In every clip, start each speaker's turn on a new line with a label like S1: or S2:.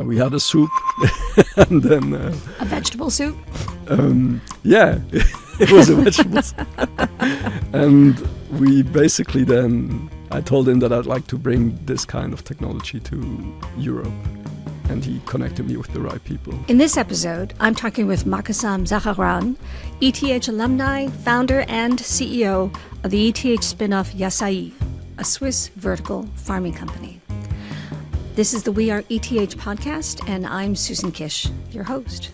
S1: We had a soup, and then
S2: a vegetable soup.
S1: Yeah, it was a vegetable soup. And we basically then I told him that I'd like to bring this kind of technology to Europe, and he connected me with the right people.
S2: In this episode, I'm talking with Essam Zahran, ETH alumni, founder and CEO of the ETH spin-off Yasai, a Swiss vertical farming company. This is the We Are ETH podcast, and I'm Susan Kish, your host.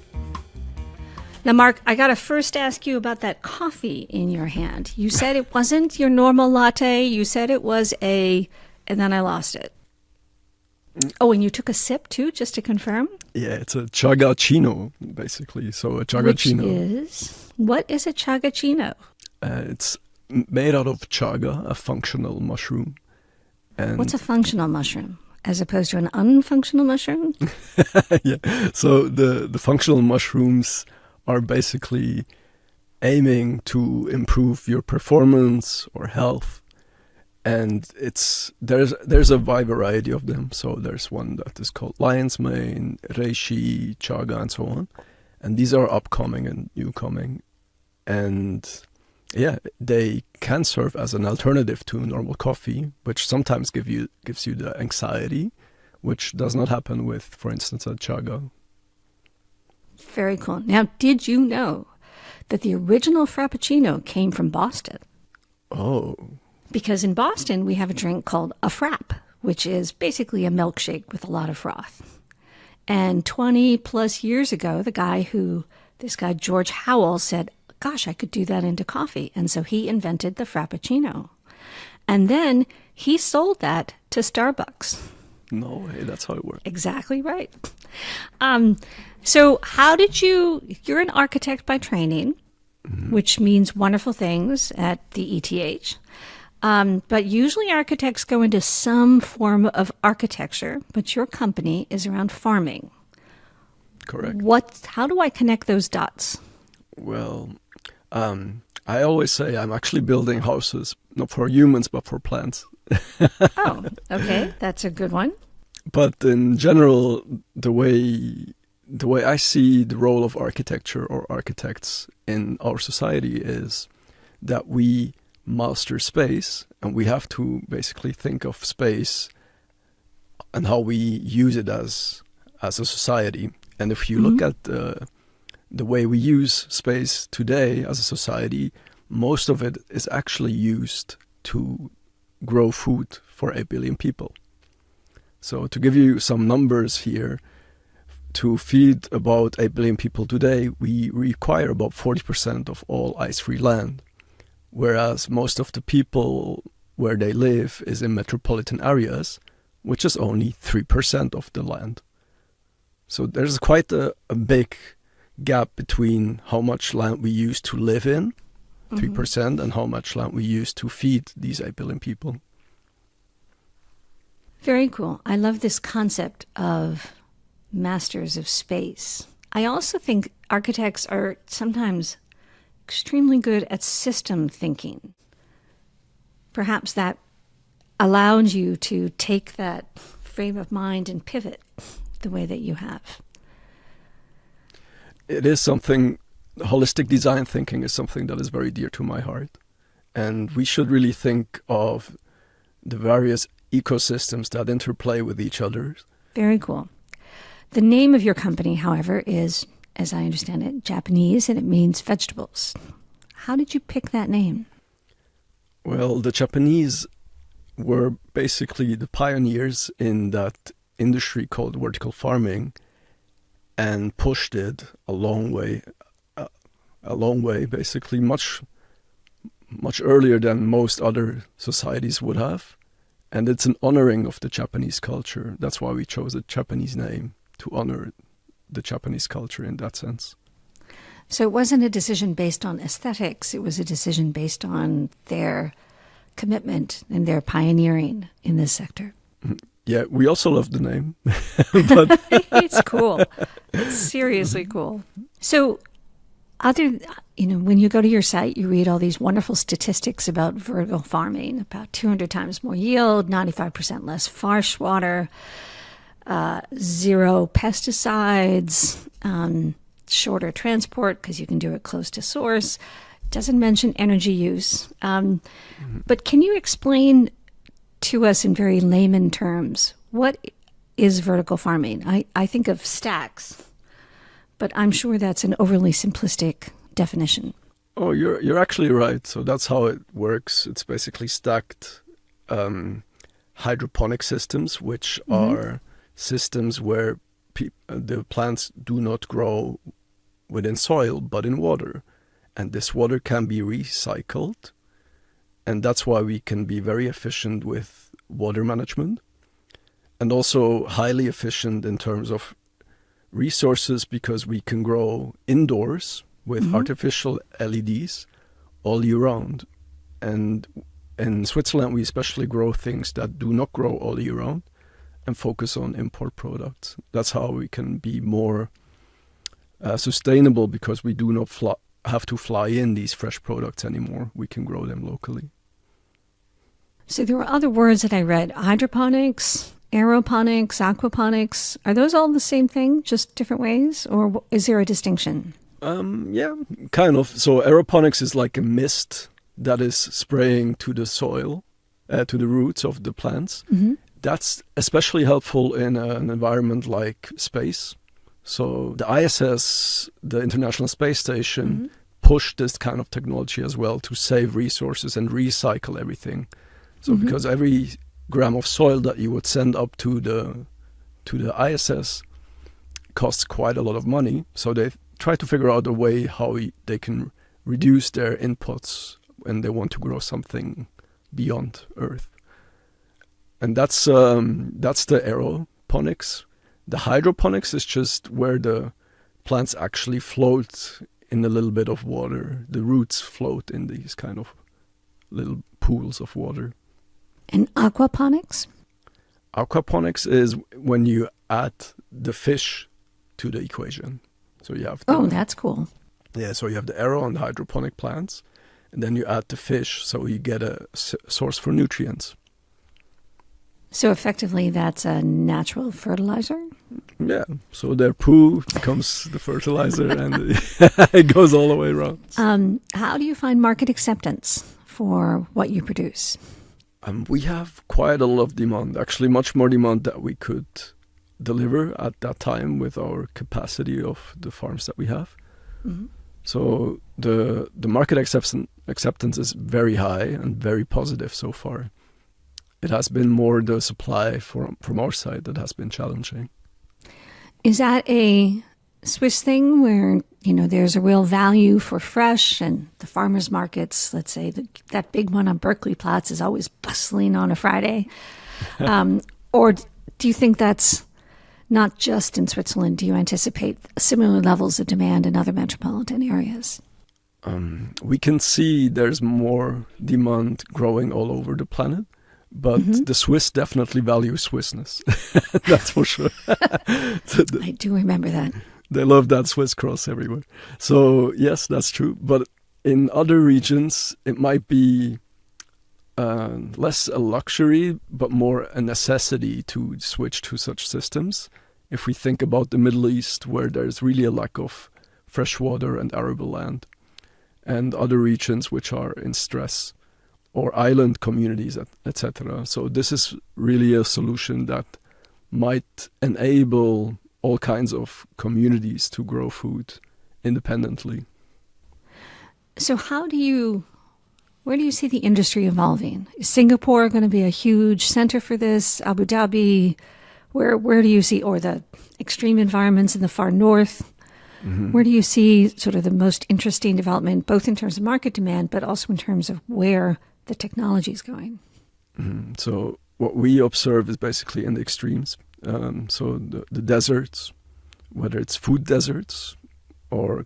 S2: Now, Mark, I got to first ask you about that coffee in your hand. You said it wasn't your normal latte. You said it was and then I lost it. Oh, and you took a sip too, just to confirm?
S1: Yeah, it's a Chagaccino, basically. So a Chagaccino.
S2: What is a Chagaccino?
S1: It's made out of chaga, a functional mushroom. And
S2: what's a functional mushroom? As opposed to an unfunctional mushroom?
S1: Yeah. So the functional mushrooms are basically aiming to improve your performance or health. And there's a wide variety of them. So there's one that is called lion's mane, reishi, chaga, and so on. And these are upcoming and newcoming. And yeah, they can serve as an alternative to normal coffee, which sometimes gives you the anxiety, which does not happen with, for instance, a chaga.
S2: Very cool. Now, did you know that the original Frappuccino came from Boston?
S1: Oh.
S2: Because in Boston, we have a drink called a frap, which is basically a milkshake with a lot of froth. And 20 plus years ago, this guy, George Howell, said, gosh, I could do that into coffee. And so he invented the Frappuccino. And then he sold that to Starbucks.
S1: No way, that's how it works.
S2: Exactly right. So you're an architect by training, which means wonderful things at the ETH. But usually architects go into some form of architecture, but your company is around farming.
S1: Correct.
S2: How do I connect those dots?
S1: Well, I always say I'm actually building houses, not for humans, but for plants.
S2: Oh, okay. That's a good one.
S1: But in general, the way I see the role of architecture or architects in our society is that we master space, and we have to basically think of space and how we use it as a society. And if you look at the way we use space today as a society, most of it is actually used to grow food for 8 billion people. So to give you some numbers here, to feed about 8 billion people today, we require about 40% of all ice-free land, whereas most of the people where they live is in metropolitan areas, which is only 3% of the land. So there's quite a big gap between how much land we use to live in, 3%, and how much land we use to feed these 8 billion people.
S2: Very cool. I love this concept of masters of space. I also think architects are sometimes extremely good at system thinking. Perhaps that allows you to take that frame of mind and pivot the way that you have.
S1: It is something, holistic design thinking is something that is very dear to my heart. And we should really think of the various ecosystems that interplay with each other.
S2: Very cool. The name of your company, however, is, as I understand it, Japanese, and it means vegetables. How did you pick that name?
S1: Well, the Japanese were basically the pioneers in that industry called vertical farming, and pushed it a long way, basically much earlier than most other societies would have. And it's an honoring of the Japanese culture. That's why we chose a Japanese name, to honor the Japanese culture in that sense.
S2: So it wasn't a decision based on aesthetics. It was a decision based on their commitment and their pioneering in this sector.
S1: Yeah, we also love the name.
S2: But it's cool. It's seriously cool. So when you go to your site, you read all these wonderful statistics about vertical farming, about 200 times more yield, 95% less fresh water, zero pesticides, shorter transport because you can do it close to source. Doesn't mention energy use. But can you explain to us in very layman terms, what is vertical farming? I think of stacks, but I'm sure that's an overly simplistic definition.
S1: Oh, you're actually right. So that's how it works. It's basically stacked hydroponic systems, which are systems where the plants do not grow within soil, but in water. And this water can be recycled. And that's why we can be very efficient with water management and also highly efficient in terms of resources, because we can grow indoors with artificial LEDs all year round. And in Switzerland, we especially grow things that do not grow all year round and focus on import products. That's how we can be more sustainable, because we do not have to fly in these fresh products anymore. We can grow them locally.
S2: So there were other words that I read: hydroponics, aeroponics, aquaponics. Are those all the same thing, just different ways? Or is there a distinction?
S1: Yeah, kind of. So aeroponics is like a mist that is spraying to the soil, to the roots of the plants. That's especially helpful in an environment like space. So the ISS, the International Space Station, pushed this kind of technology as well to save resources and recycle everything. So because every gram of soil that you would send up to the ISS costs quite a lot of money, so they try to figure out a way how they can reduce their inputs when they want to grow something beyond Earth. And that's the aeroponics. The hydroponics is just where the plants actually float in a little bit of water. The roots float in these kind of little pools of water.
S2: And aquaponics?
S1: Aquaponics is when you add the fish to the equation. So you have
S2: that's cool.
S1: Yeah, so you have the aero and the hydroponic plants, and then you add the fish, so you get a source for nutrients.
S2: So effectively, that's a natural fertilizer?
S1: Yeah, so their poo becomes the fertilizer, and it goes all the way around.
S2: How do you find market acceptance for what you produce?
S1: We have quite a lot of demand, actually much more demand that we could deliver at that time with our capacity of the farms that we have. So the market acceptance is very high and very positive so far. It has been more the supply from our side that has been challenging.
S2: Is that a Swiss thing where, there's a real value for fresh, and the farmers markets, let's say that big one on Berkeley Platz is always bustling on a Friday? Or do you think that's not just in Switzerland? Do you anticipate similar levels of demand in other metropolitan areas?
S1: We can see there's more demand growing all over the planet, but the Swiss definitely value Swissness. That's for sure.
S2: I do remember that.
S1: They love that Swiss cross everywhere. So yes, that's true. But in other regions, it might be less a luxury, but more a necessity to switch to such systems. If we think about the Middle East, where there's really a lack of fresh water and arable land, and other regions which are in stress, or island communities, etc. So this is really a solution that might enable all kinds of communities to grow food independently.
S2: So where do you see the industry evolving? Is Singapore going to be a huge center for this? Abu Dhabi? Where do you see, or the extreme environments in the far north? Where do you see sort of the most interesting development, both in terms of market demand, but also in terms of where the technology is going?
S1: So what we observe is basically in the extremes. So the deserts, whether it's food deserts or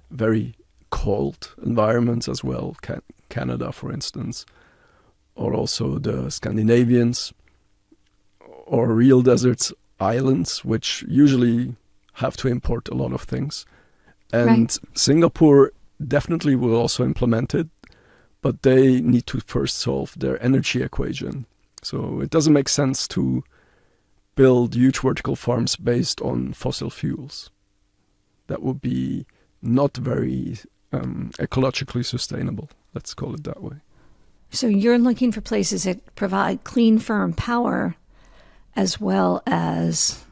S1: very cold environments as well, Canada, for instance, or also the Scandinavians, or real deserts, islands, which usually have to import a lot of things. And Singapore definitely will also implement it, but they need to first solve their energy equation. So it doesn't make sense to build huge vertical farms based on fossil fuels. That would be not very ecologically sustainable, let's call it that way.
S2: So you're looking for places that provide clean, firm power as well as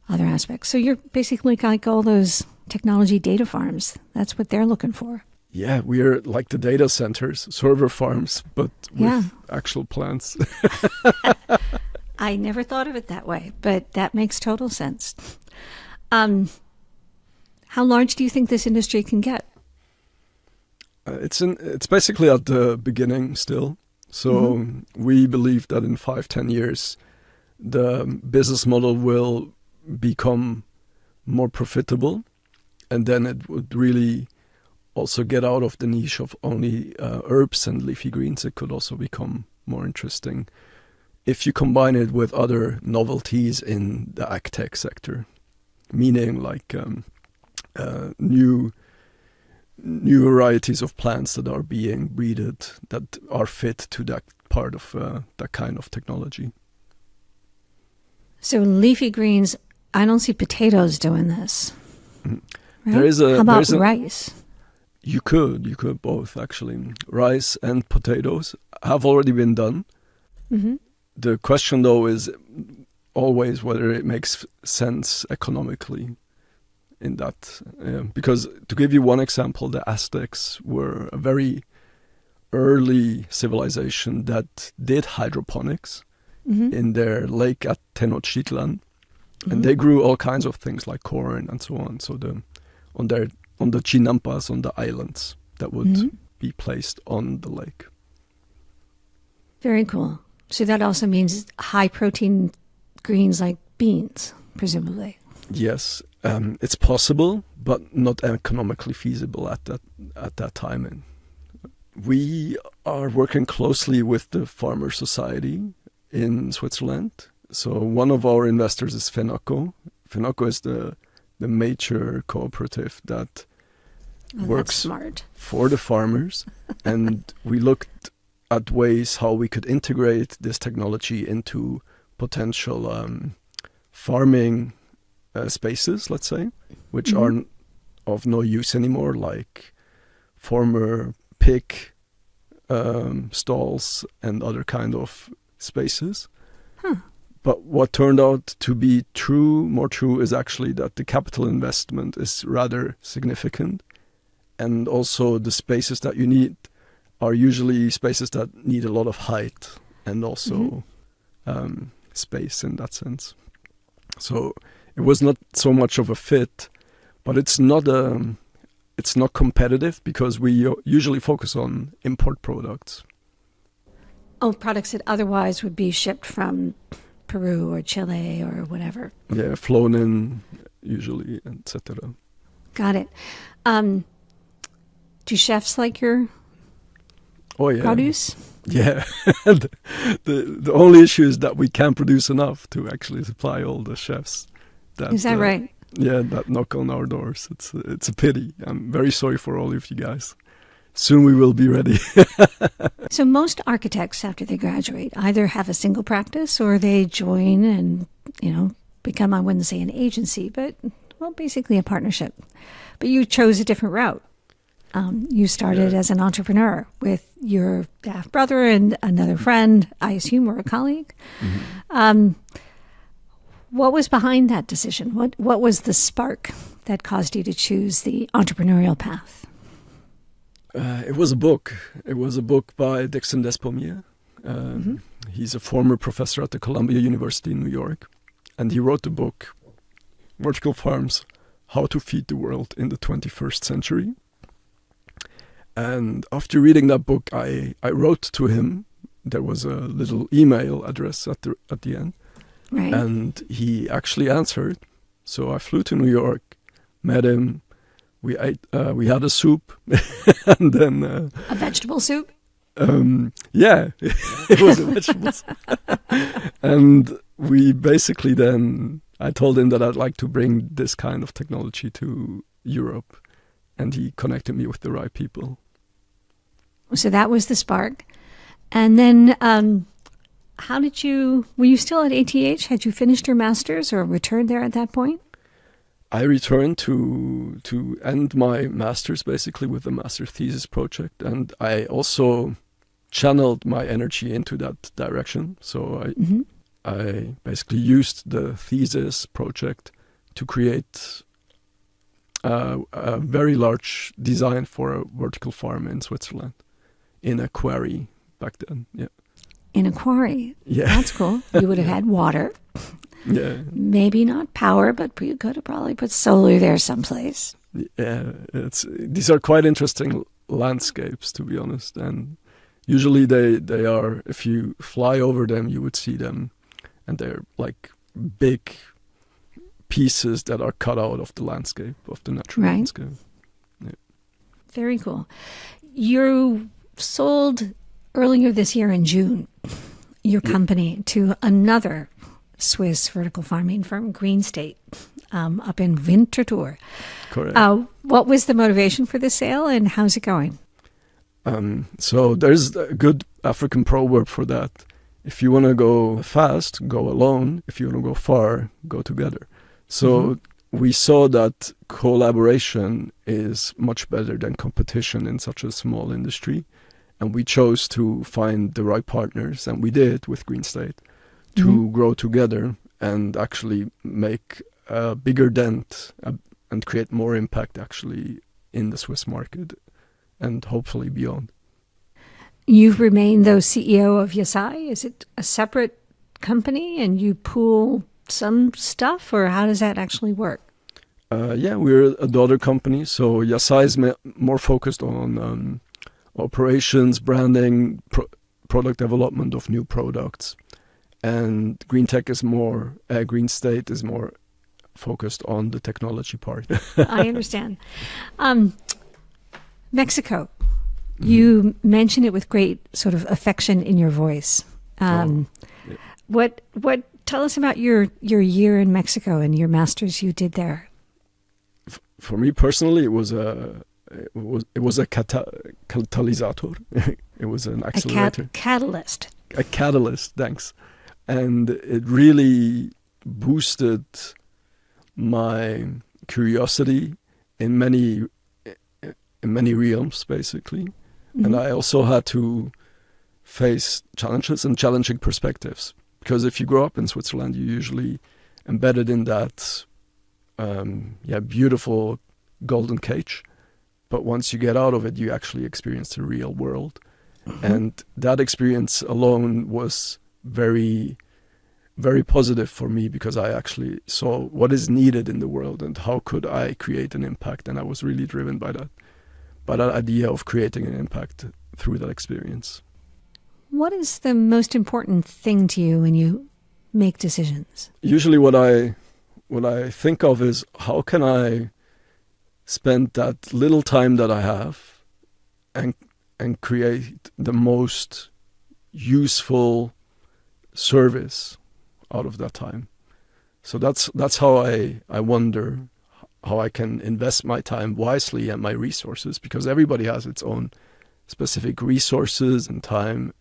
S2: other aspects. So you're basically like all those technology data farms. That's what they're looking for.
S1: Yeah, we're like the data centers, server farms, but with actual plants.
S2: I never thought of it that way, but that makes total sense. How large do you think this industry can get?
S1: It's basically at the beginning still. So we believe that in 5-10 years, the business model will become more profitable, and then it would really also get out of the niche of only herbs and leafy greens. It could also become more interesting if you combine it with other novelties in the ag-tech sector, meaning like new varieties of plants that are being breeded that are fit to that part of that kind of technology.
S2: So leafy greens, I don't see potatoes doing this. Right?
S1: How
S2: about rice?
S1: You could both actually. Rice and potatoes have already been done.
S2: Mm-hmm.
S1: The question though is always whether it makes sense economically in that. Because to give you one example, the Aztecs were a very early civilization that did hydroponics in their lake at Tenochtitlan. And they grew all kinds of things like corn and so on. So on the chinampas, on the islands that would be placed on the lake.
S2: Very cool. So that also means high protein greens like beans, presumably.
S1: Yes, it's possible, but not economically feasible at that time. And we are working closely with the Farmer Society in Switzerland. So one of our investors is Fenaco. Fenaco is the major cooperative that works for the farmers. And we looked at ways how we could integrate this technology into potential farming spaces, let's say, which are of no use anymore, like former pig stalls and other kind of spaces. But what turned out to be more true is actually that the capital investment is rather significant. And also the spaces that you need are usually spaces that need a lot of height and also space in that sense. So it was not so much of a fit, but it's not competitive because we usually focus on import products.
S2: Oh, products that otherwise would be shipped from Peru or Chile or whatever.
S1: Yeah, flown in usually, etc.
S2: Got it. Do chefs like your produce?
S1: Yeah. the only issue is that we can't produce enough to actually supply all the chefs.
S2: Is that right?
S1: Yeah, that knock on our doors. It's a pity. I'm very sorry for all of you guys. Soon we will be ready.
S2: So most architects, after they graduate, either have a single practice or they join and, become, I wouldn't say an agency, but, basically a partnership. But you chose a different route. You started as an entrepreneur with your half brother and another friend, I assume, or a colleague. What was behind that decision? What was the spark that caused you to choose the entrepreneurial path?
S1: It was a book. It was a book by Dickson Despommier. He's a former professor at the Columbia University in New York. And he wrote the book, Vertical Farms, How to Feed the World in the 21st Century. And after reading that book, I wrote to him. There was a little email address at the end.
S2: Right.
S1: And he actually answered. So I flew to New York, met him. We ate. We had a soup, and then
S2: a vegetable soup.
S1: Yeah, it was a vegetable soup. And we basically then I told him that I'd like to bring this kind of technology to Europe, and he connected me with the right people.
S2: So that was the spark, and then how did you, were you still at ATH? Had you finished your master's or returned there at that point?
S1: I returned to end my master's basically with the master thesis project, and I also channeled my energy into that direction. So I basically used the thesis project to create a very large design for a vertical farm in Switzerland in a quarry back then. Yeah.
S2: In a quarry?
S1: Yeah.
S2: That's cool. You would have had water.
S1: Yeah.
S2: Maybe not power, but you could have probably put solar there someplace.
S1: Yeah. These are quite interesting landscapes, to be honest. And usually they are, if you fly over them, you would see them. And they're like big pieces that are cut out of the landscape, of the natural landscape. Yeah.
S2: Very cool. You sold earlier this year in June your company to another Swiss vertical farming firm, Green State, up in Winterthur.
S1: Correct.
S2: What was the motivation for the sale, and how's it going?
S1: So there's a good African proverb for that. If you want to go fast, go alone. If you want to go far, go together. So we saw that collaboration is much better than competition in such a small industry. And we chose to find the right partners, and we did with Green State, to grow together and actually make a bigger dent and create more impact actually in the Swiss market and hopefully beyond.
S2: You've remained, though, CEO of Yasai. Is it a separate company and you pool some stuff, or how does that actually work?
S1: Yeah, we're a daughter company. So Yasai is more focused on operations, branding, product development of new products. And Green State is more focused on the technology part.
S2: I understand. Mexico. You mention it with great sort of affection in your voice. What tell us about your year in Mexico and your master's you did there?
S1: For me personally, it was a catalysator. It was an accelerator.
S2: Catalyst.
S1: A catalyst, thanks. And it really boosted my curiosity in many realms, basically. And I also had to face challenges and challenging perspectives. Because if you grow up in Switzerland, you're usually embedded in that beautiful golden cage. But once you get out of it, you actually experience the real world. And that experience alone was very, very positive for me, because I actually saw what is needed in the world and how could I create an impact. And I was really driven by that idea of creating an impact through that experience.
S2: What is the most important thing to you when you make decisions?
S1: Usually what I think of is, how can I spend that little time that I have and create the most useful service out of that time. So that's how I wonder how I can invest my time wisely and my resources, because everybody has its own specific resources and time.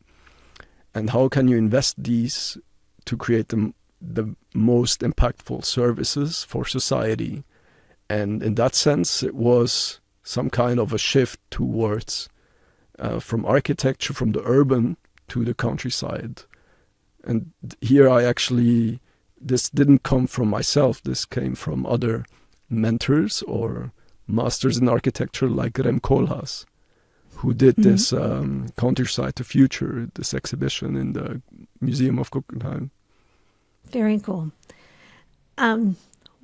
S1: And how can you invest these to create the most impactful services for society? And in that sense, it was some kind of a shift towards from architecture, from the urban to the countryside. And here this didn't come from myself. This came from other mentors or masters in architecture like Rem Koolhaas, who did this Countryside to Future, this exhibition in the Museum of Guggenheim.
S2: Very cool. One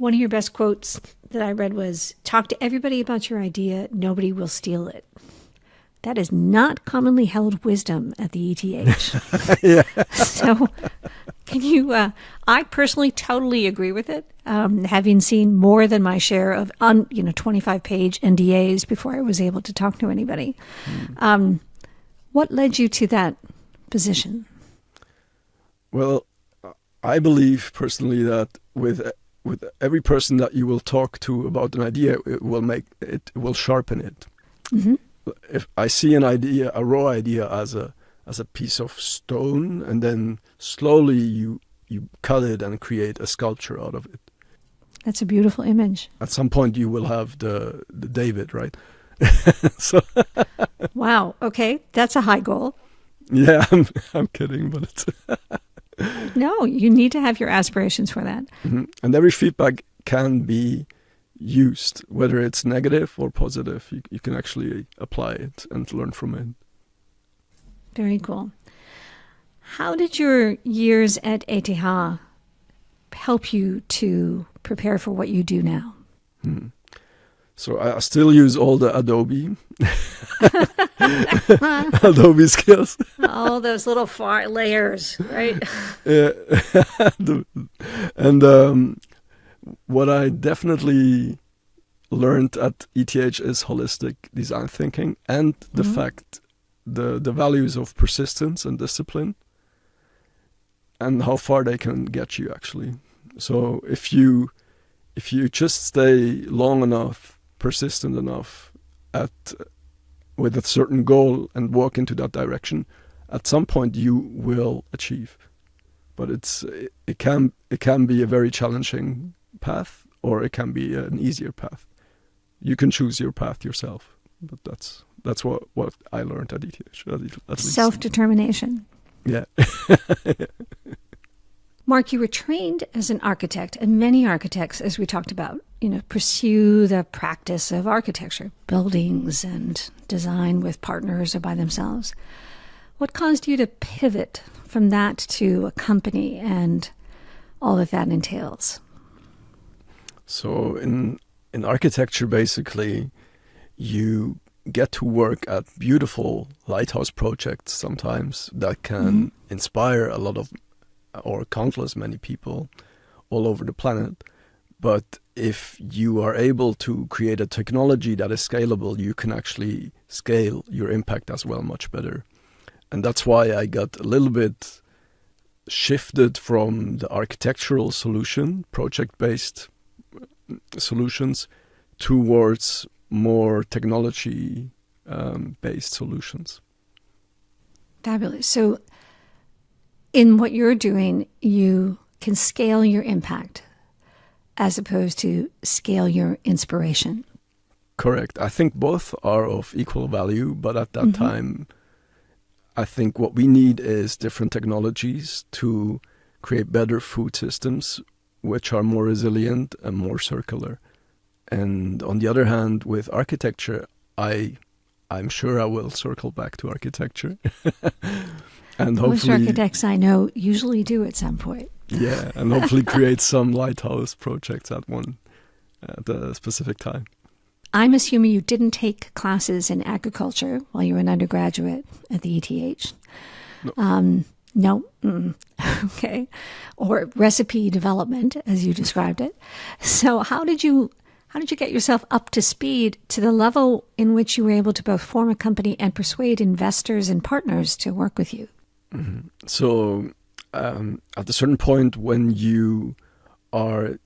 S2: of your best quotes that I read was, "Talk to everybody about your idea. Nobody will steal it." That is not commonly held wisdom at the ETH.
S1: Yeah.
S2: So can you, I personally totally agree with it. Having seen more than my share of 25-page NDAs before I was able to talk to anybody. What led you to that position? Well,
S1: I believe personally that with every person that you will talk to about an idea, it will sharpen it. Mm-hmm. If I see an idea, a raw idea, as as a piece of stone, and then slowly you cut it and create a sculpture out of it.
S2: That's a beautiful image.
S1: At some point you will have the David, right? So
S2: Wow. Okay. That's a high goal.
S1: yeah, I'm kidding, but it's
S2: No, you need to have your aspirations for that.
S1: and every feedback can be used, whether it's negative or positive. You can actually apply it and learn from it.
S2: Very cool. How did your years at ETH help you to prepare for what you do now?
S1: So I still use all the Adobe Adobe skills.
S2: All those little far layers, right?
S1: Yeah. And what I definitely learned at ETH is holistic design thinking, and the fact, the values of persistence and discipline, and how far they can get you actually. So if you just stay long enough, persistent enough with a certain goal and walk into that direction, at some point you will achieve. But it can be a very challenging path, or it can be an easier path. You can choose your path yourself. But that's what I learned at ETH. At least.
S2: Self-determination.
S1: Yeah.
S2: Mark, you were trained as an architect, and many architects, as we talked about, pursue the practice of architecture, buildings and design with partners or by themselves. What caused you to pivot from that to a company and all that entails? So
S1: in architecture, basically, you get to work at beautiful lighthouse projects sometimes that can inspire a lot of, or countless many people all over the planet. But if you are able to create a technology that is scalable, you can actually scale your impact as well much better. And that's why I got a little bit shifted from the architectural solution, project-based solutions, towards more technology-based solutions.
S2: Fabulous. So in what you're doing, you can scale your impact as opposed to scale your inspiration.
S1: Correct. I think both are of equal value, but at that time, I think what we need is different technologies to create better food systems, which are more resilient and more circular. And on the other hand, with architecture, I'm sure I will circle back to architecture. And
S2: most
S1: hopefully,
S2: architects I know usually do at some point.
S1: Yeah, and hopefully create some lighthouse projects at a specific time.
S2: I'm assuming you didn't take classes in agriculture while you were an undergraduate at the ETH.
S1: No.
S2: No. Okay. Or recipe development, as you described it. So how did you get yourself up to speed to the level in which you were able to both form a company and persuade investors and partners to work with you?
S1: Mm-hmm. So at a certain point, when you are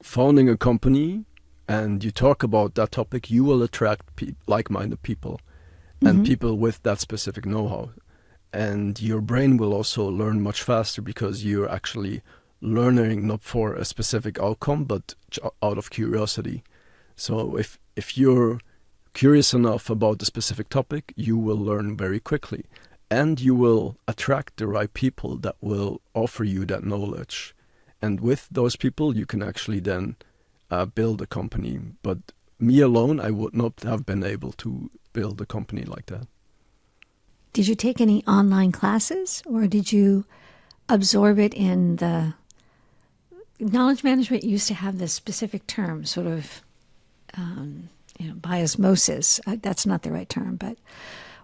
S1: founding a company and you talk about that topic, you will attract like-minded people and people with that specific know-how. And your brain will also learn much faster because you're actually learning not for a specific outcome, but out of curiosity. So if you're curious enough about the specific topic, you will learn very quickly. And you will attract the right people that will offer you that knowledge. And with those people, you can actually then build a company. But me alone, I would not have been able to build a company like that.
S2: Did you take any online classes, or did you absorb it in the knowledge management? Used to have this specific term, sort of, by osmosis. That's not the right term, but,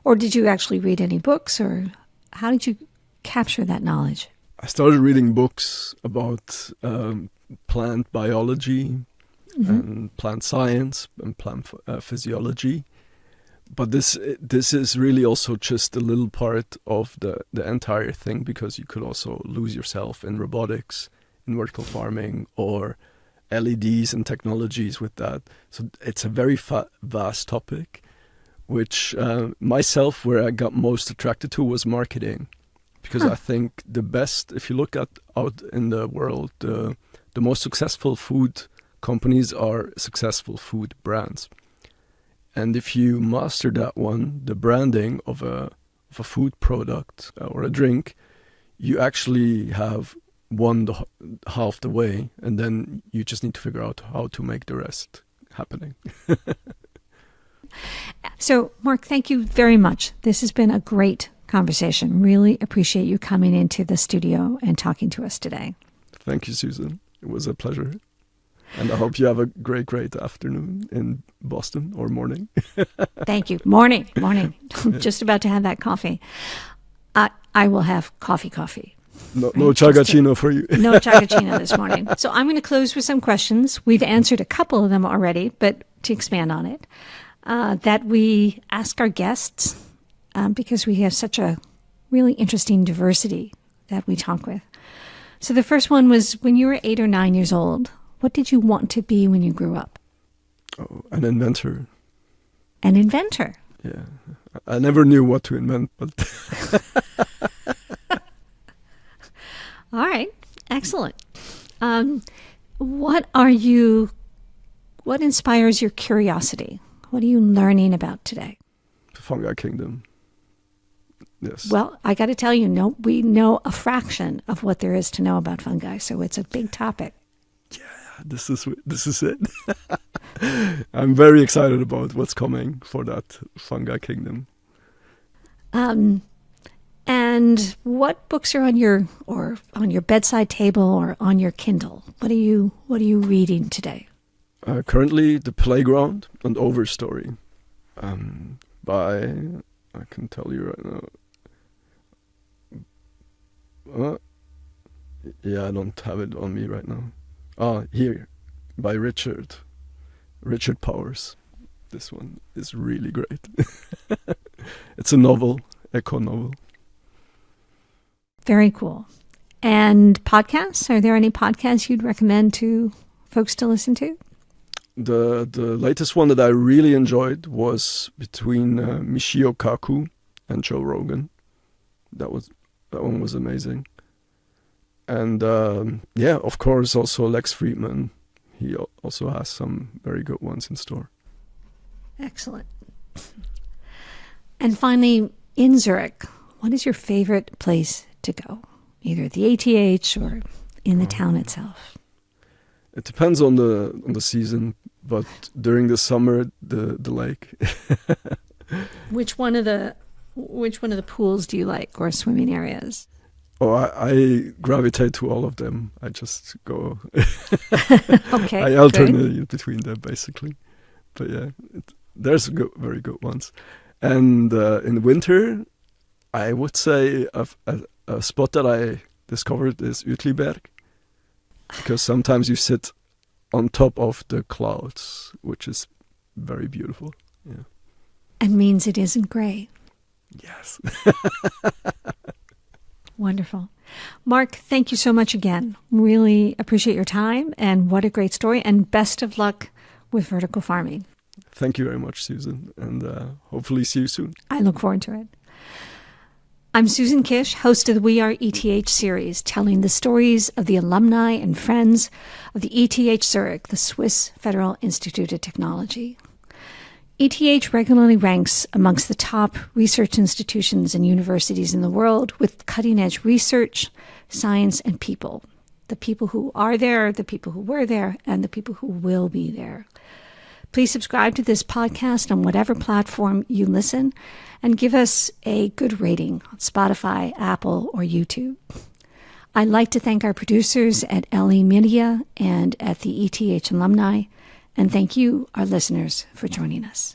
S2: or did you actually read any books, or how did you capture that knowledge?
S1: I started reading books about plant biology and plant science and plant physiology. But this is really also just a little part of the entire thing, because you could also lose yourself in robotics, in vertical farming, or LEDs and technologies with that. So it's a very vast topic, which myself, where I got most attracted to was marketing. Because I think the best, if you look at out in the world, the most successful food companies are successful food brands. And if you master that one, the branding of a food product or a drink, you actually have won half the way, and then you just need to figure out how to make the rest happening.
S2: So, Mark, thank you very much. This has been a great conversation. Really appreciate you coming into the studio and talking to us today.
S1: Thank you, Susan. It was a pleasure. And I hope you have a great afternoon in Boston, or morning.
S2: Thank you. Morning. I'm just about to have that coffee. I will have coffee.
S1: No Chagaccino for you.
S2: No Chagaccino this morning. So I'm going to close with some questions. We've answered a couple of them already, but to expand on it, that we ask our guests, because we have such a really interesting diversity that we talk with. So the first one was, when you were 8 or 9 years old, what did you want to be when you grew up?
S1: Oh, an inventor.
S2: An inventor?
S1: Yeah. I never knew what to invent, but...
S2: All right. Excellent. What inspires your curiosity? What are you learning about today?
S1: The fungi kingdom. Yes.
S2: Well, I got to tell you, we know a fraction of what there is to know about fungi, so it's a big topic.
S1: Yeah, this is it. I'm very excited about what's coming for that fungi kingdom.
S2: And what books are on your bedside table or on your Kindle? What are you reading today?
S1: Currently, The Playground and Overstory, by, I can tell you right now. I don't have it on me right now. Here, by Richard Powers. This one is really great. It's a novel, eco novel.
S2: Very cool. And podcasts? Are there any podcasts you'd recommend to folks to listen to?
S1: The latest one that I really enjoyed was between Michio, Kaku and Joe Rogan. That one was amazing. And of course, also Lex Friedman. He also has some very good ones in store.
S2: Excellent. And finally, in Zurich, what is your favorite place to go? Either at the ATH or in the town itself?
S1: It depends on the season, but during the summer, the lake.
S2: Which one of the pools do you like, or swimming areas?
S1: Oh, I gravitate to all of them. I just go.
S2: Okay,
S1: I alternate between them basically, but yeah, there's very good ones. And in winter, I would say a spot that I discovered is Uetliberg, because sometimes you sit on top of the clouds, which is very beautiful. Yeah.
S2: And means it isn't gray.
S1: Yes.
S2: Wonderful. Mark, thank you so much again. Really appreciate your time, and what a great story, and best of luck with vertical farming.
S1: Thank you very much, Susan, and hopefully see you soon.
S2: I look forward to it. I'm Susan Kish, host of the We Are ETH series, telling the stories of the alumni and friends of the ETH Zurich, the Swiss Federal Institute of Technology. ETH regularly ranks amongst the top research institutions and universities in the world with cutting-edge research, science, and people. The people who are there, the people who were there, and the people who will be there. Please subscribe to this podcast on whatever platform you listen, and give us a good rating on Spotify, Apple, or YouTube. I'd like to thank our producers at LE Media and at the ETH Alumni, and thank you, our listeners, for joining us.